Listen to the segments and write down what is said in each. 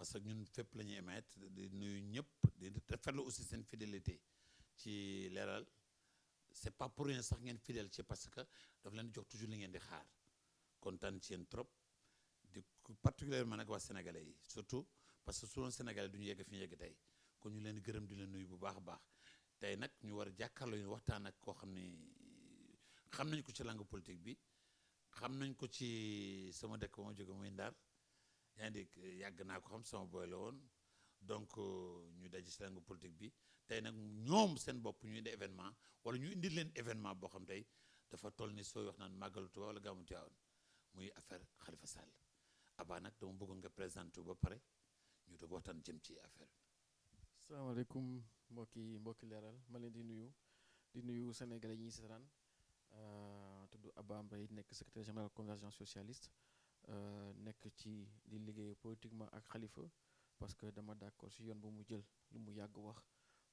parce que ñun fépp la ñuy émettre di nuyu ñëpp di rafetlu aussi seen fidélité ci Leral c'est pas pour rien sax ngeen fidèle ci parce que daf leen di jox toujours li ngeen di xaar kontaan ci yéen trop di particulièrement nag waa sénégalais yi surtout parce que su doon sénégalais du ñu yegg fi ñu yegg tey kon ñu leen di gërëm di leen nuyu bu baax a baax tey nag ñu war a jàkkaarloo ñu waxtaan ak koo xam ni xam nañ ko ci langue politique bi xam nañ ko ci sama dëkk ba ma jóge muy Ndar yaa ngi dégg yàgg naa ko xam sama boy la woon donc ñu daje ci langue politique bi tey nag ñoom seen bopp ñu indi événement wala ñu indi leen événement boo xam tey dafa toll ni sooy wax naan màggalu Tuubaa wala gàmmu Tiwaawan muy affaire Khalifa Sall Abba nag dama bëggoon nga présenté ba pare ñu doog waxtaan jëm ci affaire bi. salaamaaleykum mbokki Leral ma leen di nuyu sénégalais yi ñuy seetaan tudd Abba Mbaye nekk secrétaire général convergence socialiste nekk ci di liggéey politiquement ak Khalifa parce que dama d'accord si yoon bu mu jël lu mu yàgg wax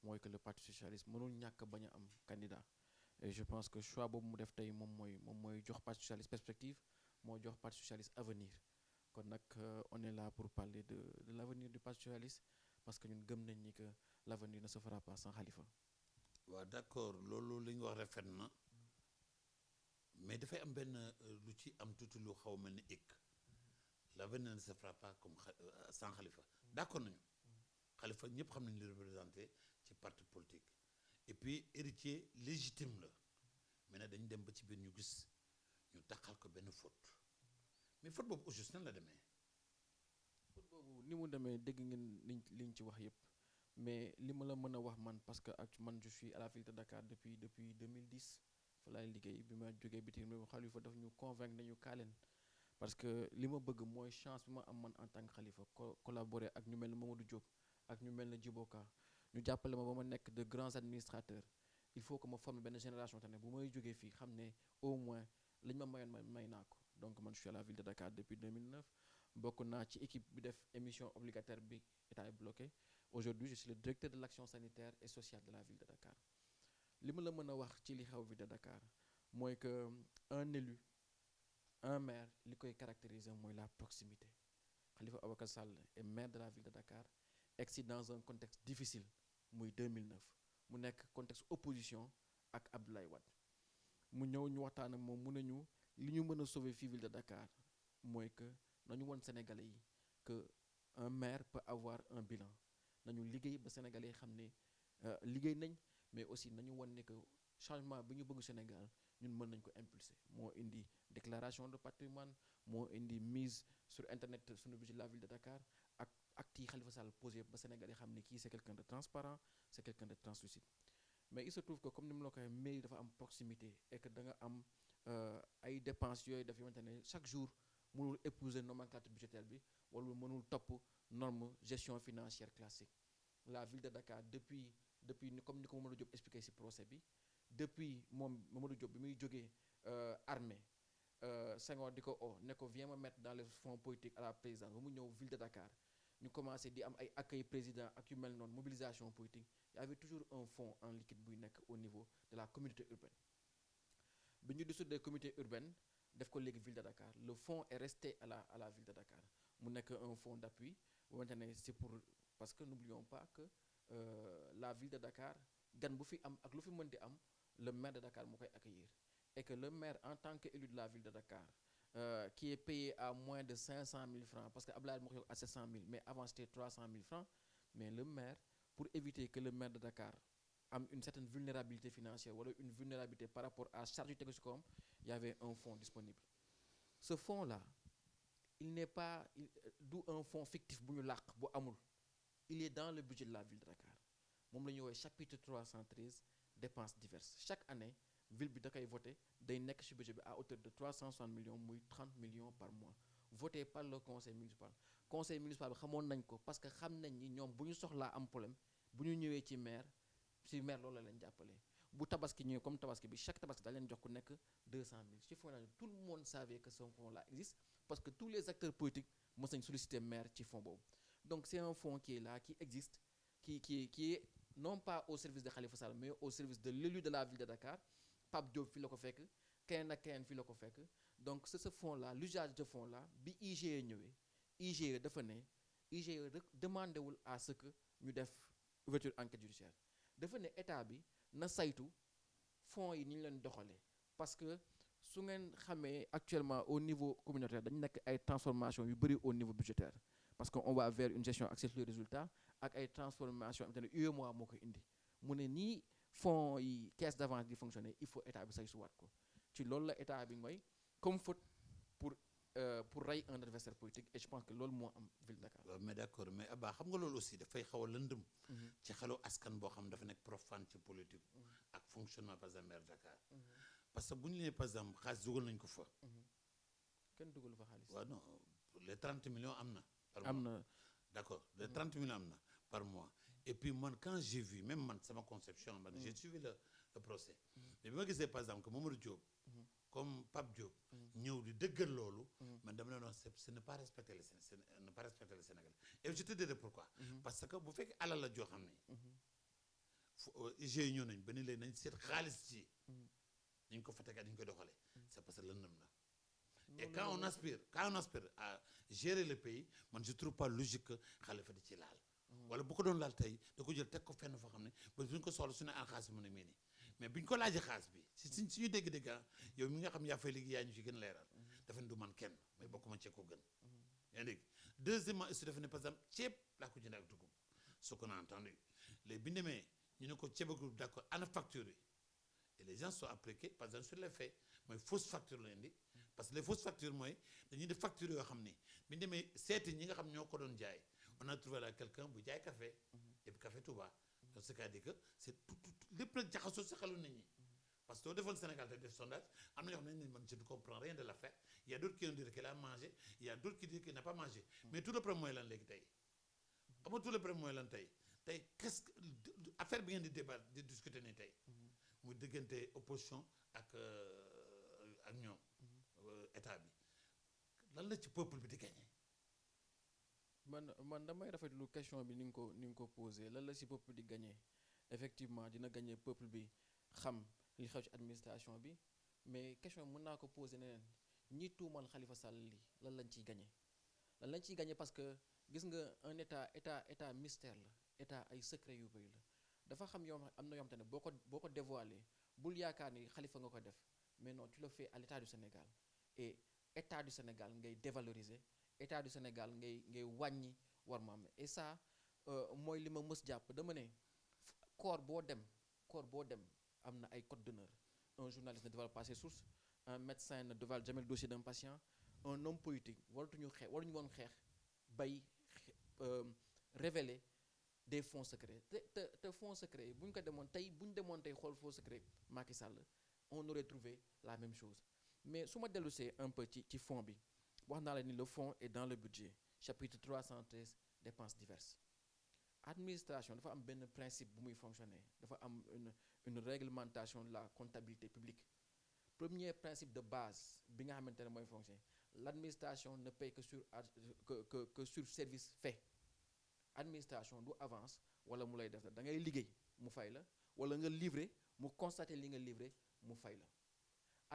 mooy que le parti socialiste mënul ñàkk bañ a am candidat et je pense que choix boobu mu def tey moom mooy jox parti socialiste perspective moo jox parti socialiste avenir kon nag on est là pour parler de l'avenir du parti socialiste parce que ñun gëm nañ ni que l'avenir ne se fera pas sans Khalifa. waaw d'accord loolu li ñu wax rafet na mais dafay am benn lu ci am tuuti lu xaw mel ni hic l'avenir ne se fera pas comme sans Khalifa d'accord nañu Khalifa ñëpp xam nañu li représenté ci parti politique et puis héritier légitime la mais nag dañu dem ba ci biir ñu gis ñu taxal ko benn faute mais faute boobu au juste nan la demee. faute boobu ni mu demee dégg ngeen liñ ci wax yépp mais li ma la mën a wax man parce que ak man je suis à la ville de Dakar depuis 2010 fa laay liggéey bi ma jógee bitim réew Khalifa daf ñu convaincre nañu kaaleen parce que li ma bëgg mooy chance bi ma am man en tant que Khalifa collaborer ak ñu mel ne Mamadou Diop ak ñu mel ne Djibo Ka ñu jàppale ma ba ma nekk de grands administrateurs il faut que ma former benn génération te ne bu may jógee fii xam ne au moins lañ ma mayoon may naa ko donc man je suis à la ville de Dakar depuis 2009 bokk naa ci équipe bi def émission obligataire bi état est bloqué aujourd'hui je suis le directeur de l'action sanitaire et sociale de la ville de Dakar li ma la mën a wax ci li xew ville de Dakar mooy que un élu un maire li koy caractériser mooy la proximité Khalifa Ababacar Sall est maire de la ville de Dakar egsi dans un contexte difficile muy 2009 mu nekk contexte opposition ak Abdoulaye Wade mu ñëw ñu waxtaan ak moom mu ne ñu li ñu mën a sauver fii ville de Dakar mooy que nañu won Sénégalais yi que un maire peut avoir un bilan nañu liggéey ba Sénégalais yi xam ne liggéey nañ mais aussi nañu won ne que changement bi ñu bëgg Sénégal ñun mën nañ ko impulser moo indi déclaration de patrimoine moo indi mise sur internet suñu budget de la ville de Dakar ak actes yi Khalifa Sall posé ba Sénégalais yi xam ne kii c'est quelqu'un de transparent c'est quelqu'un de translucide mais il se trouve que comme ni mu la ko waxee mairie dafa am proximité et que da nga am ay dépenses yooyu daf yomante ne chaque jour mënul épouser nomenclature budgétaire bi wala mënul topp norme gestion financière classique la ville de Dakar depuis comme ni ko Mamadou Diop expliqué ci procès bi depuis moom Mamadou Diop bi muy jógee armée Senghor di ko ne ko viens me mettre dans les fonds politiques à la présidence ba mu ñëw ville de Dakar ñu commencé di am ay accueil président ak yu mel noonu mobilisation politique il y avait toujours un fonds en liquide buy nekk au niveau de la communauté urbaine bi ñu dissoudre des communautés urbaines def ko léegi ville de Dakar le fonds est resté à la ville de Dakar mu nekk un fonds d'appui bu xamante ne c'est pour parce que n'oublions pas que la ville de Dakar gan bu fi am ak lu fi mën di am le maire de Dakar moo koy accueillir et que le maire en tant qu'élu de la ville de Dakar qui est payé à moins de 500 000 francs parce que Abdoulaye moo ko yokk à 700 000 mais avant c'était 300 000 francs mais le maire pour éviter que le maire de Dakar am une certaine vulnérabilité financière wala une vulnérabilité par rapport à charge yu tegu ci kawam il y avait un fonds disponible ce fonds là il n'est pas du un fonds fictif bu ñu làq bu amul il est dans le budget de la ville de Dakar moom la ñuy woowee chapitre 313 dépenses diverses chaque année ville bi da koy voté day nekk ci budget bi à hauteur de 360 millions muy 30 millions par mois voté par le conseil municipal bi xamoon nañ ko parce que xam nañ ni ñoom bu ñu soxlaa am problème bu ñu ñëwee ci maire loolu la leen jàppale bu tabaski ñëwee comme tabaski bi chaque tabaski da leen jox ku nekk 200 000 ci fonds tout le monde savait que ce fonds là existe parce que tous les acteurs politiques mës nañ solliciter maire ci fonds boobu donc c'est un fonds qui est là qui existe qui est non pas au service de Khalifa Sall mais au service de l'élu de la ville de Dakar Pape Diop fi la ko fekk keneen ak keneen fi la ko fekk donc c'est ce fonds là l'usage de fonds là bi IGE ñëwee IGE dafa ne IGE demandé wul à ce que ñu def ouverture enquête judiciaire dafa ne état bi na saytu fonds yi ni ñu leen doxalee parce que su ngeen xamee actuellement au niveau communautaire dañu nekk ay transformation yu bëri au niveau budgétaire parce que on va vers une gestion axée sur les résultats ak ay transformation am te ne UEMOA moo koy indi mu ne nii fonds yi caisse d'avance di fonctionner il faut état bi saytuwaat ko ci loolu la état bi mooy comme faute pour rey un adversaire politique et je pense que loolu moo am ville de Dakar. mais d'accord mais Abba xam nga loolu aussi dafay xaw a lëndëm ci xelu askan boo xam dafa nekk profane ci politique ak fonctionnement par exemple maire Dakar parce que bu ñu nee par exemple xaalis dugal nañ ko fa kenn dugalu fa xaalis. waaw non les 30 millions am na par am mois na d'accord les 30 millions am na par mois et puis man quand j'ai vu même man sama conception man j'ai suivi le procès mais bi ma gisee par exemple que Mamadou Diop comme Pape Diop ñëw di dëggal loolu man dama leen wax c'est ne pas respecter les ne pas respecter les Sénégalais et je te dirai pourquoi parce que bu fekkee alal la joo xam ne IGE ñëw nañ ba ni léegi nañ seet xaalis ci dañ ko fa tegaat dañ koy doxalee c'est parce que lëndëm na et quand on aspire à gérer le pays man je trouve pas logique que Khalifa di ci laal wala bu ko doon laal tey da ko jël teg ko fenn foo xam ne ba suñ ko soxla su ne xaalis bi mu ne mii nii mais biñ ko laajee xaalis bi si suñu dégg-dégg yow mi nga xam yaa fay liggéey yaa ñu ci gën leeral dafa ne du man kenn mais bokkuma cee ko gën yaa dégg deuxièmement aussi dafa ne par exemple ceeb laa ko jëndee ak dugub ce qu'on a entendu léegi bi ñu demee ñu ne ko ceeb ak dugub d'accord ana facture yi et les gens sont appliqués par exemple sur les faits mooy fausse facture la indi parce que les fausses factures mooy dañuy def facture yoo xam ni bi ñu demee seeti ñi nga xam ñoo ko doon jaay on a trouvé là quelqu'un bu jaay café et puis café Touba donc c'est-à-dire que c'est tout lépp nag jaxasoo si xelu nit ñi parce que soo defoon Sénégal te def sondage am na ñoo xam ne man je ne comprends rien de l'affaire il y a d'autres qui ont dit qu'il a mangé il y a d'autres qui disent qu'il n'a pas mangé mais tout le problème mooy lan léegi tey xam nga tout le problème mooy lan tey qu'est-ce que affaire bi ngeen di débat di discuter nii tey muy diggante opposition ak ñoom état bi lan la ci peuple bi di gagné. man damay rafetlu question bi ni nga ko posé lan la ci peuple di gagné effectivement dina gagné peuple bi xam li xew ci administration bi mais question mën naa ko posé neneen ñi tuumal Khalifa Sall li lan lañ ciy gagné lan lañ ciy gagné parce que gis nga un état mystère la état ay secret yu bëri la dafa xam yow am na yoo xam te ne boo ko dévoilé bul yaakaar ni Khalifa nga ko def mais non tu le fais à l'état du Sénégal et état du Sénégal ngay dévaloriser état du Sénégal ngay wàññi war ma am et ça mooy li ma mës jàpp dama ne corps boo dem am na ay code d'honneur un journaliste ne dévoile pas ses sources un médecin ne dévoile jamais le dossier d'un patient un homme politique waruñu woon xeex bay révéler des fonds secrets te fonds secrets yi bu ñu ko demoon tey xool fonds secret Macky Sall on aurait trouvé la même chose mais su ma dellusee un peu ci fonds bi wax naa la ni le fonds est dans le budget chapitre 313 dépenses diverses administration dafa am benn principe bu muy fonctionner dafa am une réglementation de la comptabilité publique premier principe de base bi nga xamante ne mooy fonctionner l'administration ne paye que sur service fait administration du avance wala mu lay def da ngay liggéey mu fay la wala nga livrer mu constater li nga livrer mu fay la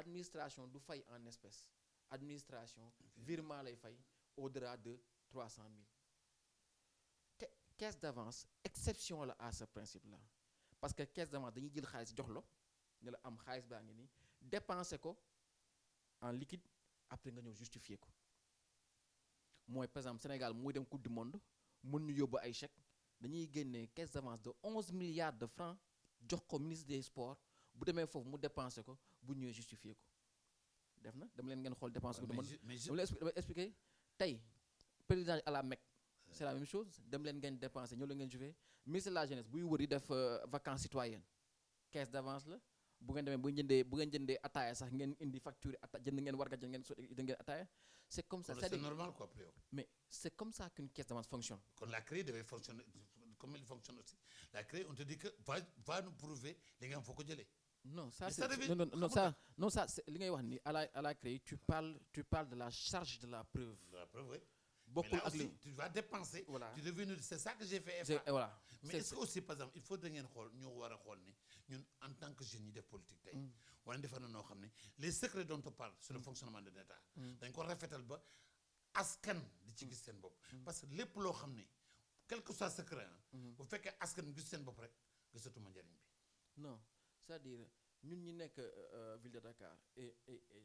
administration du fay en espèces administration virement lay fay au-delà de 300 000 caisse d'avance exception la à ce principe là parce que caisse d'avance dañuy jël xaalis jox la ne la am xaalis baa ngi nii dépenser ko en liquide après nga ñëw justifier ko mooy par exemple Sénégal muy dem coupe du monde mun ñu yóbbu ay chèques dañuy génnee caisse d'avance de 11 milliards de francs jox ko ministre des sports bu demee foofu mu dépenser ko bu ñëwee justifier ko def na dama leen ngeen xool dépense coupe du monde dama expliquer tey président à la Mecque c'est la même chose dem leen ngeen dépenser ñëw leen ngeen justifier ministre de la jeunesse buy wër di def vacances citoyennes caisse d'avance la bu ngeen demee bu ngeen jëndee ataaya sax ngeen indi facture jënd ngeen warga jënd ngeen ataaya c'est comme ça c'est normal quoi après mais c'est comme ça qu'une caisse d'avance fonctionne quand la CREI devait fonctionner comme il fonctionne aussi la CREI on te dit que va nous prouver li nga am foo ko jëlee non ça c'est non ça c'est li ngay wax ni à la CREI tu parles de la charge de la preuve oui bokkul ak li tu vas dépenser voilà tu devenu c'est ça que j'ai fait voilà mais est-ce que aussi par exemple il faut da ngeen xool ñu war a xool ni ñun en tant que jeunes yi def politique tey wala defar na noo xam ne les secrets dont on parle sur le fonctionnement de l'État dañ ko rafetal ba askan di ci gis seen bopp parce que lépp loo xam ne quel que soit secret bu fekkee askan gis seen bopp rek gisatuma njariñ bi. non c'est-à-dire ñun ñi nekk ville de Dakar et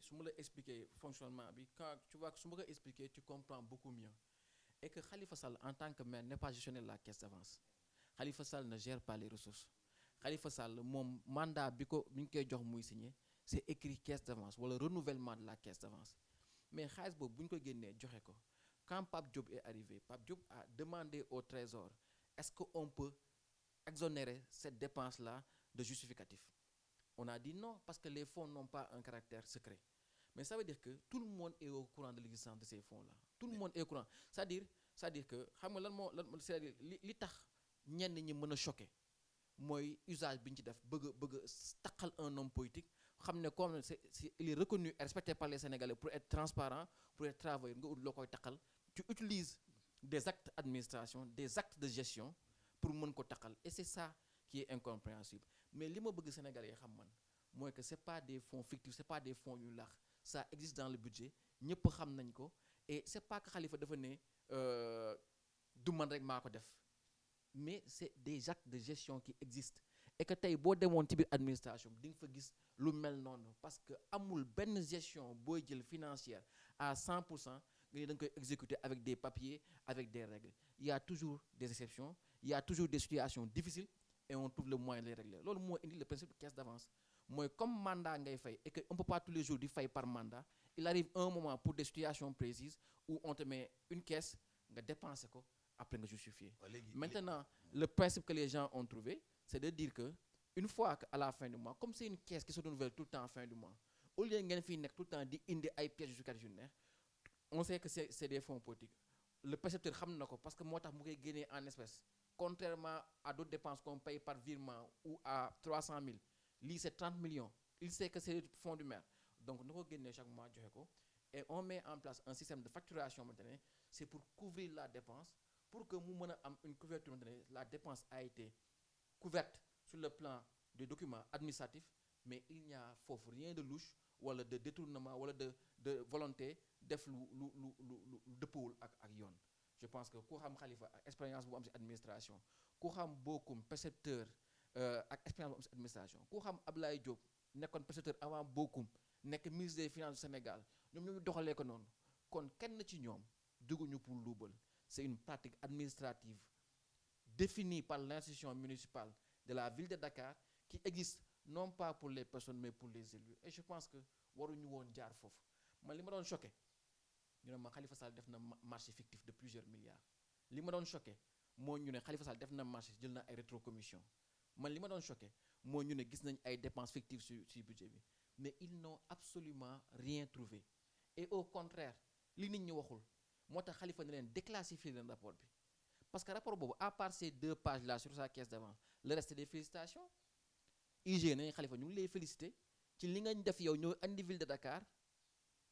su ma la expliquer fonctionnement bi quand tu vois su ma ko expliquer tu comprends beaucoup mieux et que Khalifa Sall en tant que maire n'est pas gestionnaire de la caisse d'avance. Khalifa Sall ne gère pas les ressources. Khalifa Sall moom mandat bi ñu koy jox muy signé c'est écrit caisse d'avance wala renouvellement de la caisse d'avance mais xaalis boobu bu ñu ko génnee joxe ko quand Pape Diop est arrivé Pape Diop a demandé au Trésor est-ce que on peut exonérer cette dépense-là de justificatif. On a dit non parce que les fonds n'ont pas un caractère secret. Mais ça veut dire que tout le monde est au courant de l'existence de ces fonds-là. Tout le monde est au courant. C'est-à-dire que xam nga c'est-à-dire li tax ñenn ñi mën a choqué mooy usage bi ñu ci def bëgg taqal un homme politique xam ne comme il est reconnu et respecté par les Sénégalais pour être transparent pour être travailleur nga ut loo koy taqal tu utilises des actes d'administration des actes de gestion pour mën ko taqal et c'est ça qui est incompréhensible mais li ma bëgg Sénégalais yi xam man mooy que c'est pas des fonds fictifs c'est pas des fonds yu laax ça existe dans le budget ñëpp xam nañ ko et c'est pas que Khalifa dafa ne du man rek maa ko def mais c'est des actes de gestion qui existent et que tey boo demoon ci biir administration di nga fa gis lu mel noonu parce que amul benn gestion booy jël financière à 100% nga ne da nga koy exécuter avec des papiers avec des règles il y a toujours des exceptions il y a toujours des situations difficiles et on trouve le moyen de les régler loolu moo indi le principe de caisse d'avance mooy comme mandat ngay fay et que on peut pas tous les jours di fay par mandat il arrive un moment pour des situations précises où on te met une caisse nga dépenser ko après nga justifier. Maintenant le principe que les gens ont trouvé c'est de dire que une fois que à la fin du mois comme c'est une caisse qui se renouvelle tout le temps à fin du mois au lieu ngeen fiy nekk tout le temps di indi ay pièces justificatives yu neex on sait que c'est des fonds politiques le percepteur xam na ko parce que moo tax mu koy génnee en espèces contrairement à d'autres dépenses qu'on paye par virement ou à 300 000 lii c'est 30 millions il sait que c'est le fonds du maire donc na ko génnee chaque mois joxe ko et on met en place un système de facturation maintenant c'est pour couvrir la dépense pour que mu mën a am une couverture maintenant la dépense a été couverte sur le plan des documents administratifs mais il n'y a foofu rien de louche wala de détournement wala de volonté def lu dëppawul ak yoon je pense que ku xam Khalifa ak expérience bu am ci administration ku xam Bokum percepteur ak expérience bu am ci administration ku xam Ablaye Diop nekkoon percepteur avant Bokum nekk ministre des finances du Sénégal ñoom ñu doxalee ko noonu kon kenn ci ñoom dugguñu pour luubal c'est une pratique administrative définie par l'institution municipale de la ville de Dakar qui existe non pas pour les personnes mais pour les élus et je pense que waruñu woon jaar foofu man li ma doon choqué ñu ne ma Khalifa Sall def na marché fictif de plusieurs milliards li ma doon choqué moo ñu ne Khalifa Sall def na marché jël na ay rétrocommission man li ma doon choqué moo ñu ne gis nañ ay dépenses fictives sur budget bi mais ils n'ont absolument rien trouvé et au contraire li nit ñi waxul moo tax Khalifa ne leen déclassifier leen rapport bi parce que rapport boobu à part ces 2 pages là sur sa caisse d'avance le reste des félicitations IG nañ Khalifa ñu ngi lay féliciter ci li nga def yow ñoo andi ville de Dakar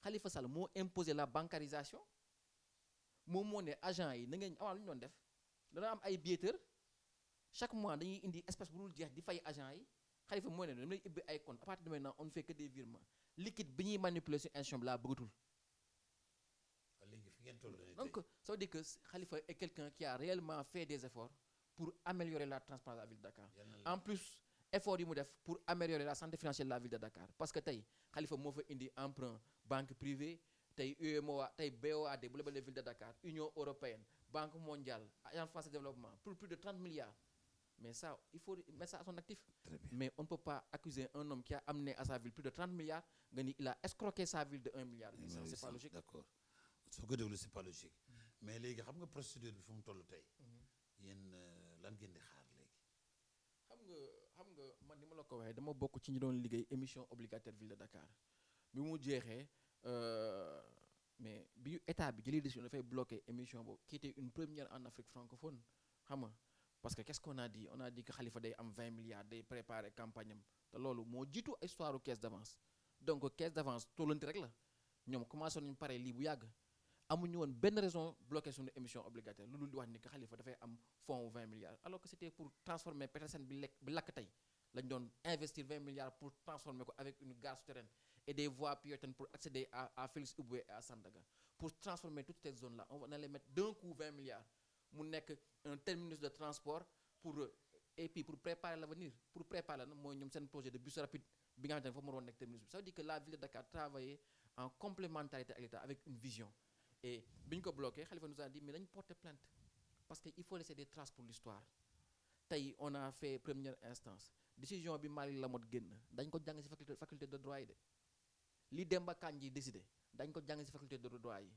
Khalifa Sall moo imposé la bancarisation moom moo ne agent yi na ngeen avant lu ñu doon def dana am ay billetteurs chaque mois dañuy indi espèce bu dul jeex di fay agent yi Khalifa moo ne dama lay ubbi ay compte à partir de maintenant on ne fait que des virements liquide bi ñuy manipuler sur institution bi laa bëggatul. Donc ça veut dire que Khalifa est quelqu'un qui a réellement fait des efforts pour améliorer la transparence de la ville de Dakar. En plus effort yi mu def pour améliorer la santé financière de la ville de Dakar parce que tey Khalifa moo fa indi emprunt banque privée tey UEMOA tey BOAD bu lebalee ville de Dakar Union européenne Banque mondiale Agence française de développement pour plus de 30 milliards mais ça il faut mettre ça à son actif. Mais on ne peut pas accuser un homme qui a amené à sa ville plus de 30 milliards nga ni il a escroqué sa ville de 1 milliard. C'est pas logique. D'accord soo ko déglu c'est pas logique mais léegi xam nga procédure bi fu mu toll tey yéen lan ngeen di xaar léegi. xam nga man ni ma la ko waxee dama bokk ci ñi doon liggéey émission obligataire ville de Dakar bi mu jeexee mais bi état bi jëlee décision dafay bloquer émission boobu qui était une première en Afrique francophone xam nga parce que qu'est-ce qu'on a dit on a dit que Khalifa day am 20 milliards day préparer campagne am te loolu moo jiitu histoire caisse d'avance donc caisse d'avance tollanti rek la ñoom commencé nañu pare lii bu yàgg amuñu woon benn raison bloquer suñu émission obligataire lu dul di wax ni que Khalifa dafay am fonds 20 milliards alors que c'était pour transformer Petersen bi lakk tey lañ doon investir 20 milliards pour transformer ko avec une gare souterraine et des voies piétonnes pour accéder à Félix Houphouët et à Sandaga pour transformer toutes ces zones là on va les mettre d'un coup 20 milliards mu nekk un terminus de transport pour et puis pour préparer l'avenir pour préparer la mooy ñoom seen projet de bus rapide bi nga xamante ne foofu moo doon nekk terminus bi ça veut dire que la ville de Dakar travaillait en complémentarité avec l'État avec une vision et bi ñu ko bloqué Khalifa nous a dit mais dañu porter plainte parce que il faut laisser des traces pour l'histoire tey on a fait première instance décision bi Malick Lamotte génn dañ ko jàng ci faculté de droit yi de li Demba Kandji décidé dañ ko jàng ci faculté de droit yi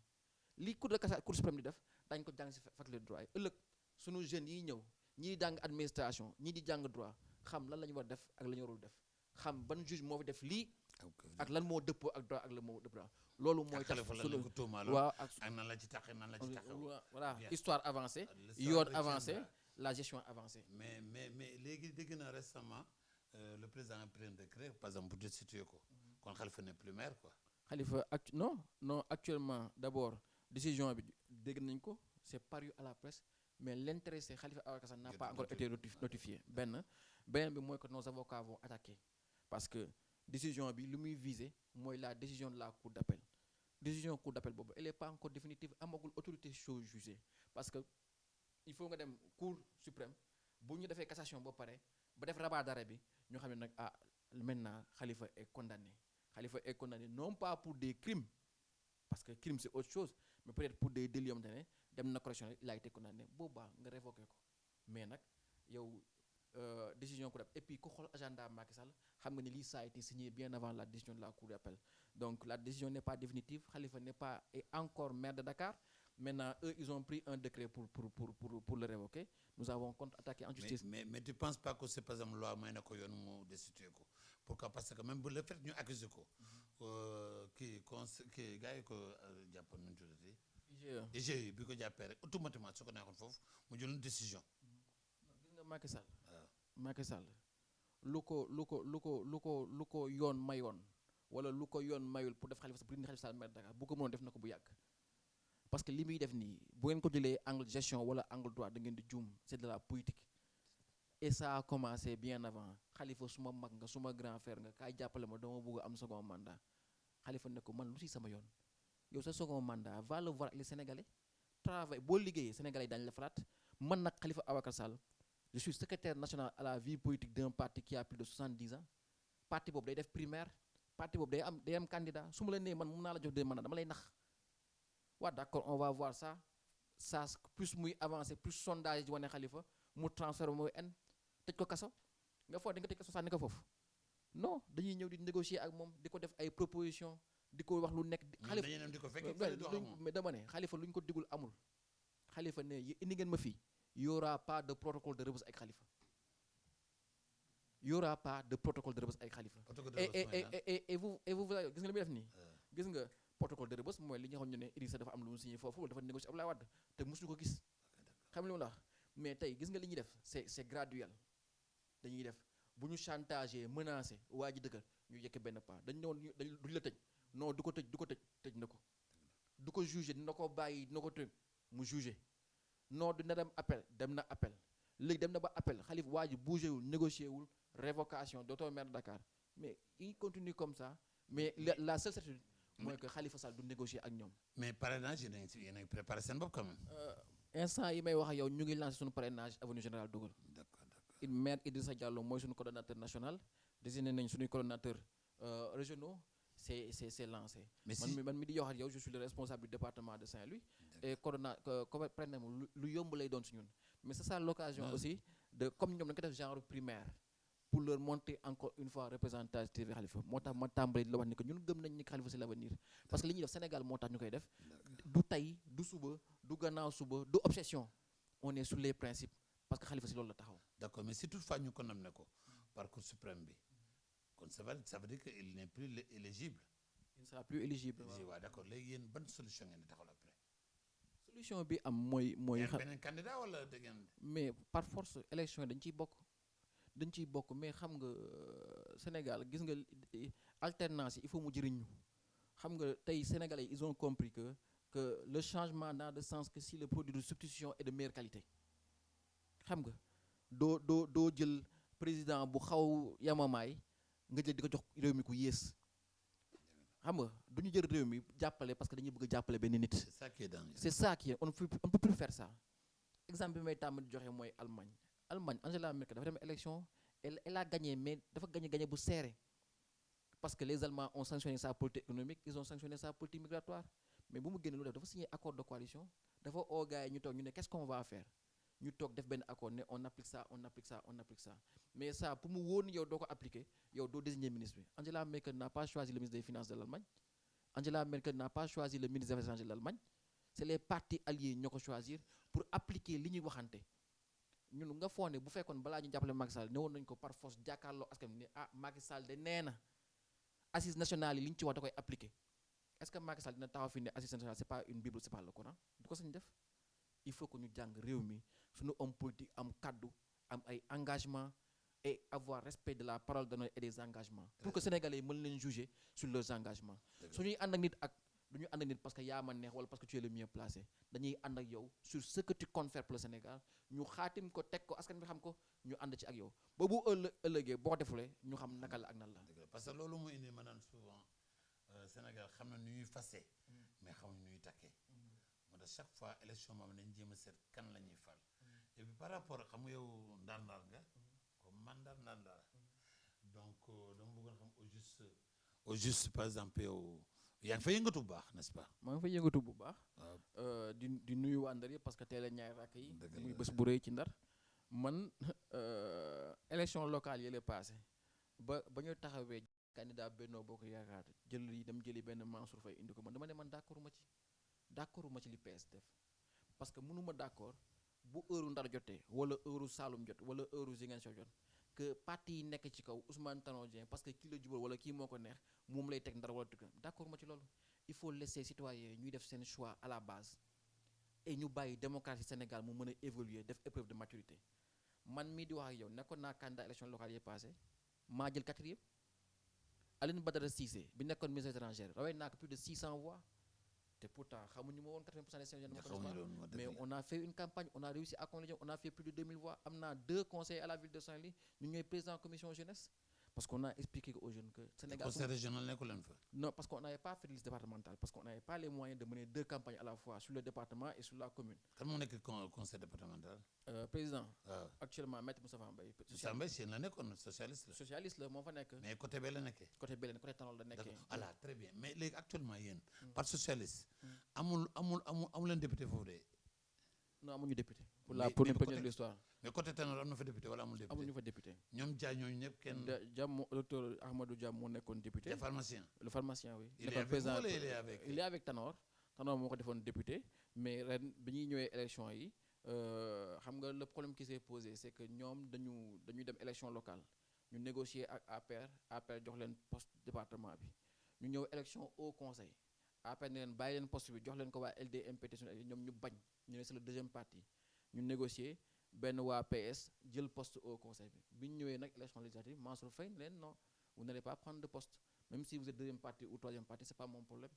li Cour suprême di def dañ ko jàng ci faculté de droit yi ëllëg sunu jeunes yi ñëw ñii jàng administration ñii di jàng droit xam lan la ñu war def ak la ñu warul def xam ban juge moo fi def lii ak lan moo dëppoo ak droit ak lan moo dëppoo loolu mooy tax waaw ak nan la ci taxee nan la ci taxee voilà histoire avancée yoon avancé la gestion avancée mais léegi dégg na récemment le président a pris un décret par exemple pour destituer ko kon Khalifa n'est plus maire quoi Khalifa non actuellement d'abord décision bi dégg nañ ko c'est paru à la presse mais l'intéressé Khalifa Ababacar Sall n'a pas encore été notifié benn bi mooy que nos avocats vont attaquer parce que décision bi lu muy viser mooy la décision de la cour d'appel décision cour d'appel boobu elle est pas encore définitive amagul autorité chose jugée parce que il faut nga dem cour suprême bu ñu defee cassation ba pare ba def rabat d'arrêt bi ñoo xam ne nag maintenant Khalifa est condamné non pas pour des crimes parce que crime c'est autre chose mais peut-être pour des délits yoo xamante ne dem na correctionnel il a été condamné boobaa nga révoqué ko mais nag yow décision cour d'appel et puis ku xool agenda Macky Sall xam nga ni lii ça a été signé bien avant la décision de la cour d'appel donc la décision n'est pas définitive Khalifa n'est pas est encore maire de Dakar maintenant eux ils ont pris un décret pour le révoquer nous avons contre-attaqué en justice. mais tu penses pas que c'est par exemple loi may na ko yoon mu destituer ko pourquoi parce que même bu le fait ñu accuser ko kii gars yi ko jàppoon nu ñu tuddati IGE bi ko jàppee rek automatiquement su ko neexoon foofu mu jël une décision. gis nga Macky Sall lu ko yoon mayoon wala lu ko yoon mayul pour def Khalifa Sall maire de Dakar bu ko mënoon def na ko bu yàgg parce que li muy def nii bu ngeen ko jëlee angle gestion wala angle droit da ngeen di juum c'est de la politique et ça a commencé bien avant Khalifa suma mag nga suma grand frère nga kaay jàppale ma dama bëgg am second mandat Khalifa ne ko man lu ci sama yoon yow sa second mandat va le voir les Sénégalais travail boo liggéeyee Sénégalais yi daañu la falaat man nag Khalifa Ababacar Sall je suis secrétaire national à la vie politique d'un parti qui a plus de 70 ans parti boobu day def primaire parti boobu day am candidat su ma la nee man mun naa la jox 2 mandats dama lay nax waaw d'accord on va voir ça plus muy avancer plus sondage yi wane Khalifa mu transformé mooy tëj ko kaso nga foog di nga tëj kaso sànni ko foofu non dañuy ñëw di négocier ak moom di ko def ay proposition di ko wax lu nekk. mais dama ne Khalifa lu ñu ko digul amul Khalifa ne indi ngeen ma fii y aura pas de protocole de Rebeuss ak Khalifa y aura pas de protocole de Rebeuss ak Khalifa. et vous gis nga li muy def nii. gis nga protocole de Rebeuss mooy li nga xam ne Idrissa dafa am lu mu signé foofu dafa négocier Abdoulaye Wade te mosuñu ko gis xam nga li ma la wax mais tey gis nga li ñuy def c'est graduel dañuy def bu ñu chantager menacer waa ji dëgg ñu yëkk benn pas duñ la tëj non du ko tëj na ko du ko juger dina ko bàyyi dina ko tëj mu juger non dina dem appel léegi dem na ba appel Khalifa waa ji bougé wul négocier wul révocation dootoo maire de Dakar mais il continue comme ça mais la seule certitude mooy que Khalifa Sall du négocier ak ñoom. mais parrainage yéen a ngi préparé seen bopp quand même. instant yi may wax ak yow ñu ngi lancé suñu parrainage avenue Général de Gaulle. d'accord. maire Idrissa Diallo mooy suñu coordonnateur national désigné nañ suñuy coordonnateurs régionaux c'est lancé. man mi di wax ak yow je suis le responsable du département de Saint-Louis. et parrainage lu yomb lay doon si ñun. mais c'est ça l'occasion aussi de comme ñoom dañu ko def genre primaire pour leur montrer encore une fois représentativité Khalifa moo tax ma tàmbali di la wax ni que ñun gëm nañ ni Khalifa c'est l'avenir parce que li ñuy def Sénégal moo tax ñu koy def du tey du suba du gannaaw suba du obsession on est sur les principes parce que Khalifa si loolu la taxaw. d'accord mais si toutefois ñu condamné ko par Cour suprême bi kon ça veut dire que il n'est plus éligible. il ne sera plus éligible. waaw d'accord léegi yéen ban solution ngeen di taxawal après. solution bi am mooy. beneen candidat wala da ngeen. mais par force élection dañ ciy bokk mais xam nga Sénégal gis nga alternance yi il faut mu jëriñ ñu xam nga tey Sénégalais ils ont compris que le changement n'a de sens que si le produit de substitution est de meilleure qualité xam nga doo jël président bu xaw yamamaay nga jël di ko jox réew mi ku yées xam nga du ñu jël réew mi jàppale parce que dañuy bëgg a jàppale benn nit. c'est ça qui est dangereux. c'est ça qui est on peut plus faire ça. exemple bi may tàmm di joxe mooy Allemagne Angela Merkel dafa dem élection elle a gagné mais dafa gagné bu serré parce que les Allemands ont sanctionné sa politique économique ils ont sanctionné sa politique migratoire mais bu mu génne lu def dafa signé accord de coalition dafa oo gars yi ñu toog ñu ne qu'est-ce qu'on va faire ñu toog def benn accord ne on applique ça mais ça pour mu wóor ni yow doo ko appliquer yow doo désigner ministre bi. Angela Merkel n'a pas choisi le ministre des finances de l'Allemagne. Angela Merkel n'a pas choisi le ministre des Affaires étrangères de l'Allemagne. C'est les partis alliés ñoo ko choisir pour appliquer li ñuy waxante ñun nga foog ne bu fekkoon balaa ñu jàppale Macky Sall ne woon nañu ko par force jàkkaarloo askan bi ne Macky Sall de nee na assises nationales yi li ñu ci wax da koy appliquer est-ce que Macky Sall dina taxaw fi ne assises nationales c'est pas une bible c'est pas le Coran du ko sañ def. Il faut que ñu jàng réew mi suñu homme politique am kaddu am ay engagement et avoir respect de la parole donnée et des engagements pour que sénégalais yi mën leen juger sur leurs engagements suñuy ànd ak nit du ñu ànd ak nit parce que yaa ma neex wala parce que tu es le mieux placé dañuy ànd ak yow sur ce que tu comptes faire pour le Sénégal ñu xaatim ko teg ko askan bi xam ko ñu ànd ci ak yow boobu ëllëgee boo ko defulee ñu xam naka la ak nan la. parce que loolu mu indi ma naan souvent Sénégal xam na nu ñuy fasee mais xamuñ nu ñuy takkee moo tax chaque fois élection moom nañ jéem a seet kan la ñuy fal et puis par rapport xam nga yow ndar-ndar nga comme man ndar-ndar donc dama bëggoon xam au juste par exemple yow yaa ngi fa yëngatu bu baax n'est-ce pas. maa ngi fa yëngatu bu baax. di nuyu waa Ndar yëpp parce que teel a ñaari rakk yi. muy bés bu rëy ci Ndar. man élection locale yi la passé ba ñu taxawee candidat Benno Bokk Yaakaar jëli benn Mansour Faye indi ko man dama ne man d'accord ma ci li PS def parce que mënuma d'accord bu heure Ndar jotee wala heure Saloum jot wala heure Ziguinchor jot que parti yi nekk ci kaw Ousmane Tanor Dieng parce que kii la jubal wala kii moo ko neex moom lay teg Ndar wala tukki d'accord ma ci loolu il faut laisser citoyens ñuy def seen choix à la base et ñu bàyyi démocratie Sénégal mu mën a évoluer def épreuve de maturité man mii di wax ak yow nekkoon naa candidat élection locale yi passé maa jël 4e Aline Badara Cissé bi nekkoon ministre étrangère rawee naa ko plus de 600 voix te pourtant xamuñu ma woon 80% des Sénégalais mais on a fait une campagne on a réussi à convaincre on a fait plus de 2000 voix am naa 2 conseillers à la ville de Saint-Louis ñu ñooy président commission jeunesse parce qu'on a expliqué aux jeunes que Sénégal conseil régional nekkul leen fa. non parce qu'on n'avait pas fait de liste départementale parce qu'on n'avait pas les moyens de mener 2 campagnes à la fois sur le département et sur la commune. kan moo nekk conseil départemental. président. actuellement maître Moustapha Mbaye. Moustapha Mbaye si la nekkoon socialiste la moo fa nekk. mais côté bee la nekkee. côté Tanor la nekkee. voilà très bien mais léegi actuellement yéen. parti socialiste. amul leen député foofu de. non amuñu député. pour une première de l'histoire. mais côté Tanor am na fa député wala amul député. amuñu fa député. ñoom Dia ñooñu ñëpp kenn. docteur Ahmadou Dia moo nekkoon député. le pharmacien. le pharmacien oui. il est avec Tanor. Tanor moo ko defoon député mais ren bi ñuy ñëwee élection yi xam nga le problème qui s'est posé c'est que ñoom dañu dem élection locale ñu négocier ak APR jox leen poste département bi ñu ñëw élection au conseil APR ne leen bàyyi leen poste bi jox leen ko waa LDMPT ñoom ñu bañ ñu ne c'est le deuxième parti ñu négocier benn waa PS jël poste au conseil bi ñu ñëwee nag élection législative Mansour Faye ne leen non vous n'allez pas prendre de poste même si vous êtes deuxième parti ou troisième parti c'est pas mon problème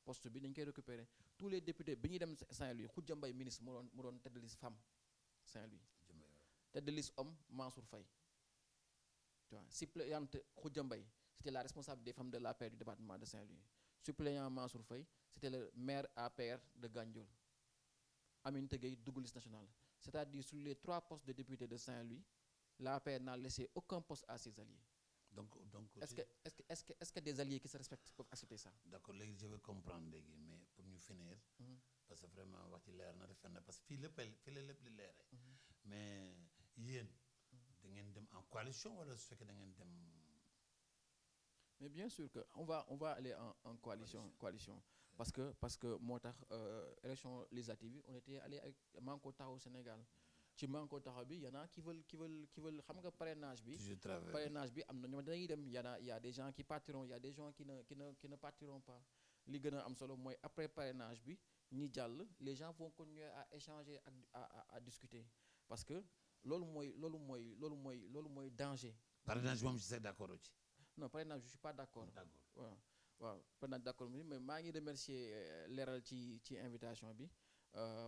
poste bi dañ koy récupérer tous les députés bi ñuy dem Saint-Louis Khoudia Mbaye ministre mu doon tête de liste femme Saint-Louis tête de liste homme Mansour Faye tu vois suppléante Khoudia Mbaye c'était la responsable des femmes de l'APR du département de Saint-Louis suppléant Mansour Faye c'était le maire APR de Gandiol Aminata Gueye dugg liste nationale c'est-à-dire sur les 3 postes de députés de Saint-Louis l'APR n'a laissé aucun poste à ses alliés. Donc est-ce que des alliés qui se respectent peuvent accepter ça? D'accord, léegi je vais comprendre léegi mais pour ñu finir. parce que vraiment wax ci leer na defe na parce que fii la lépp li leere mais yéen da ngeen dem en coalition wala su fekkee da ngeen dem. mais bien sûr que on va aller en coalition parce que moo tax élection législative bi on était allé avec Manko Taxawu Sénégal. ci Manko Taxaw bi y en a qui veulent xam nga parrainage bi am na ñoo dañuy dem y a des gens qui partiront y a des gens qui ne partiront pas li gën a am solo mooy après parrainage bi ñi jàll les gens vont continuer à échanger à discuter parce que loolu mooy danger. parrainage moom je suis d'accord ci. non parrainage je suis pas d'accord. waaw parrainage d'accord mais maa ngi remercier leeral ci invitation bi.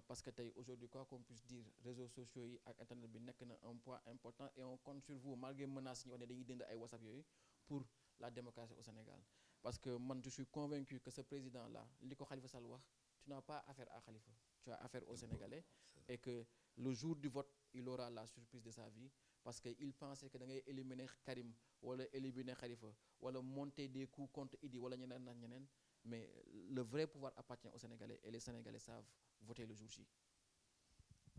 Parce que tey aujourd'hui quoi qu'on puisse dire réseaux sociaux yi ak internet bi nekk na un point important et on compte sur vous malgré menaces yi ñu wax ne dañuy dindi ay WhatsApp yooyu pour la démocratie au Sénégal parce que man je suis convaincu que ce président là li ko Khalifa Sall wax tu n'as pas affaire à Khalifa, tu as affaire aux Sénégalais, et que le jour du vote il aura la surprise de sa vie, parce que il pensait que da ngay éliminer Karim wala éliminer Khalifa wala monter des coups contre Idi wala ñeneen ak ñeneen, mais le vrai pouvoir appartient aux Sénégalais et les Sénégalais savent voter le jour J.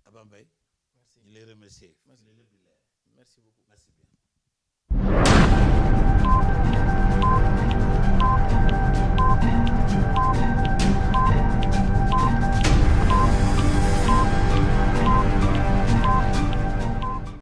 Abba Mbaye Merci. ñu lay remercier. Merci. lépp di leer. Merci beaucoup. Merci bien.